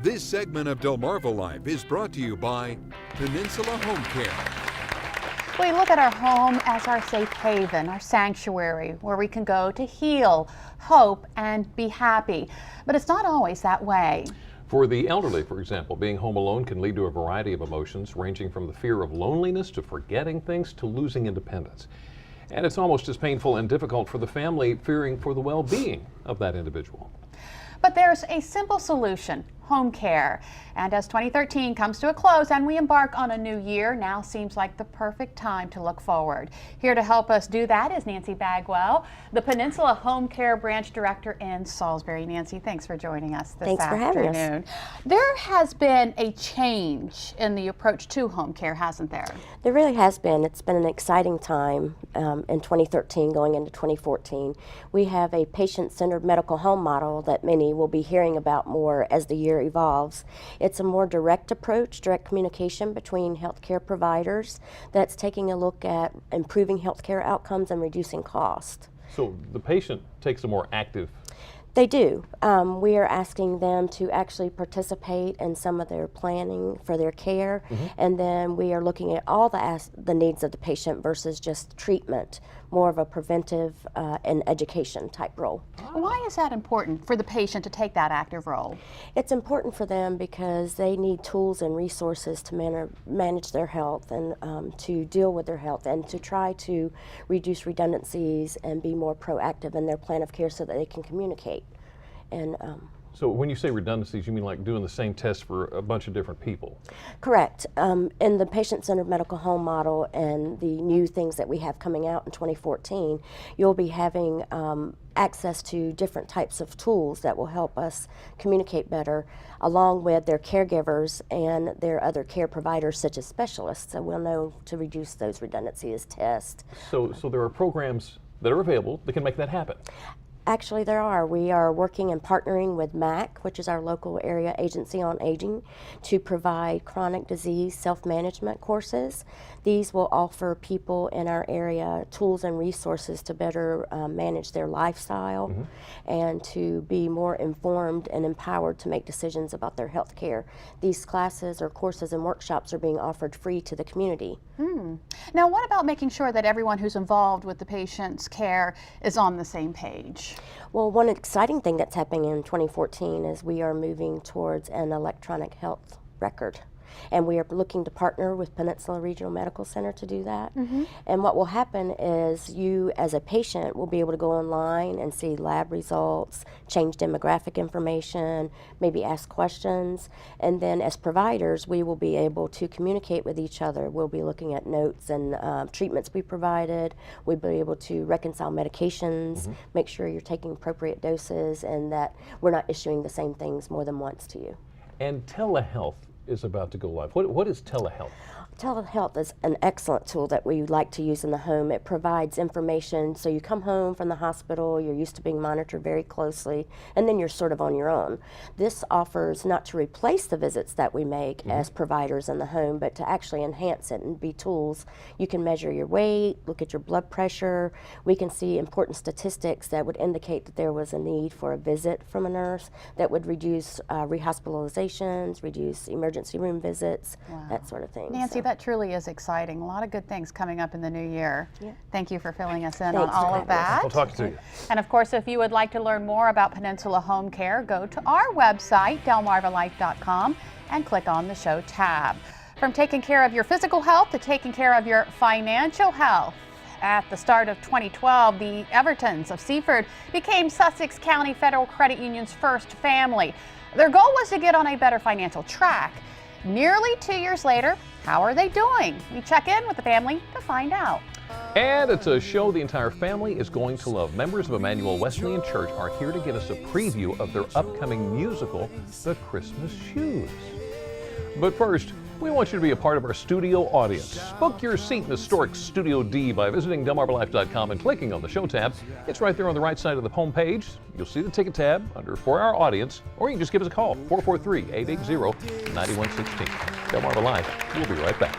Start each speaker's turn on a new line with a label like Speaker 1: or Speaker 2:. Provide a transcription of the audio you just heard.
Speaker 1: This segment of Delmarva Life is brought to you by Peninsula Home Care.
Speaker 2: We look at our home as our safe haven, our sanctuary, where we can go to heal, hope, and be happy. But it's not always that way.
Speaker 3: For the elderly, for example, being home alone can lead to a variety of emotions, ranging from the fear of loneliness to forgetting things to losing independence. And it's almost as painful and difficult for the family, fearing for the well-being of that individual.
Speaker 2: But there's a simple solution: home care. And as 2013 comes to a close and we embark on a new year, now seems like the perfect time to look forward. Here to help us do that is Nancy Bagwell, the Peninsula Home Care Branch Director in Salisbury. Nancy, thanks for joining us this
Speaker 4: Thanks
Speaker 2: afternoon.
Speaker 4: for having us.
Speaker 2: There has been a change in the approach to home care, hasn't there?
Speaker 4: There really has been. It's been an exciting time in 2013 going into 2014. We have a patient-centered medical home model that many will be hearing about more as the year evolves. It's a more direct approach, direct communication between healthcare providers that's taking a look at improving healthcare outcomes and reducing cost.
Speaker 3: So the patient takes a more active.
Speaker 4: They do. We are asking them to actually participate in some of their planning for their care, and then we are looking at all the needs of the patient versus just treatment, more of a preventive and education type role.
Speaker 2: Why is that important for the patient to take that active role?
Speaker 4: It's important for them because they need tools and resources to manage their health and to deal with their health and to try to reduce redundancies and be more proactive in their plan of care so that they can communicate. And
Speaker 3: So when you say redundancies, you mean like doing the same test for a bunch of different people?
Speaker 4: correct. In the patient-centered medical home model and the new things that we have coming out in 2014, you'll be having access to different types of tools that will help us communicate better, along with their caregivers and their other care providers such as specialists. So we'll know to reduce those redundancies, test.
Speaker 3: So there are programs that are available that can make that happen.
Speaker 4: Actually, there are. We are working and partnering with MAC, which is our local area agency on aging, to provide chronic disease self-management courses. These will offer people in our area tools and resources to better manage their lifestyle and to be more informed and empowered to make decisions about their health care. These classes or courses and workshops are being offered free to the community.
Speaker 2: Now, what about making sure that everyone who's involved with the patient's care is on the same page?
Speaker 4: Well, one exciting thing that's happening in 2014 is we are moving towards an electronic health record. And we are looking to partner with Peninsula Regional Medical Center to do that. And what will happen is you, as a patient, will be able to go online and see lab results, change demographic information, maybe ask questions. And then as providers, we will be able to communicate with each other. We'll be looking at notes and treatments we provided. We'll be able to reconcile medications, make sure you're taking appropriate doses, and that we're not issuing the same things more than once to you.
Speaker 3: And telehealth is about to go live. What is telehealth?
Speaker 4: Telehealth is an excellent tool that we like to use in the home. It provides information, so you come home from the hospital, you're used to being monitored very closely, and then you're sort of on your own. This offers not to replace the visits that we make as providers in the home, but to actually enhance it and be tools. You can measure your weight, look at your blood pressure. We can see important statistics that would indicate that there was a need for a visit from a nurse that would reduce rehospitalizations, reduce emergency room visits, that sort of thing.
Speaker 2: Nancy, that truly is exciting. A lot of good things coming up in the new year. Thank you for filling us in on
Speaker 4: Thanks for
Speaker 2: all of
Speaker 4: having us.
Speaker 2: that.
Speaker 3: We'll talk to you.
Speaker 2: And of course, if you would like to learn more about Peninsula Home Care, go to our website, delmarvalife.com, and click on the show tab. From taking care of your physical health to taking care of your financial health. At the start of 2012, the Evertons of Seaford became Sussex County Federal Credit Union's first family. Their goal was to get on a better financial track. Nearly 2 years later, how are they doing? We check in with the family to find out.
Speaker 3: And it's a show the entire family is going to love. Members of Emmanuel Wesleyan Church are here to give us a preview of their upcoming musical, The Christmas Shoes. But first, we want you to be a part of our studio audience. Book your seat in historic Studio D by visiting delmarvalife.com and clicking on the show tab. It's right there on the right side of the home page. You'll see the ticket tab under For Our Audience, or you can just give us a call, 443-880-9116. Delmarva Life. We'll be right back.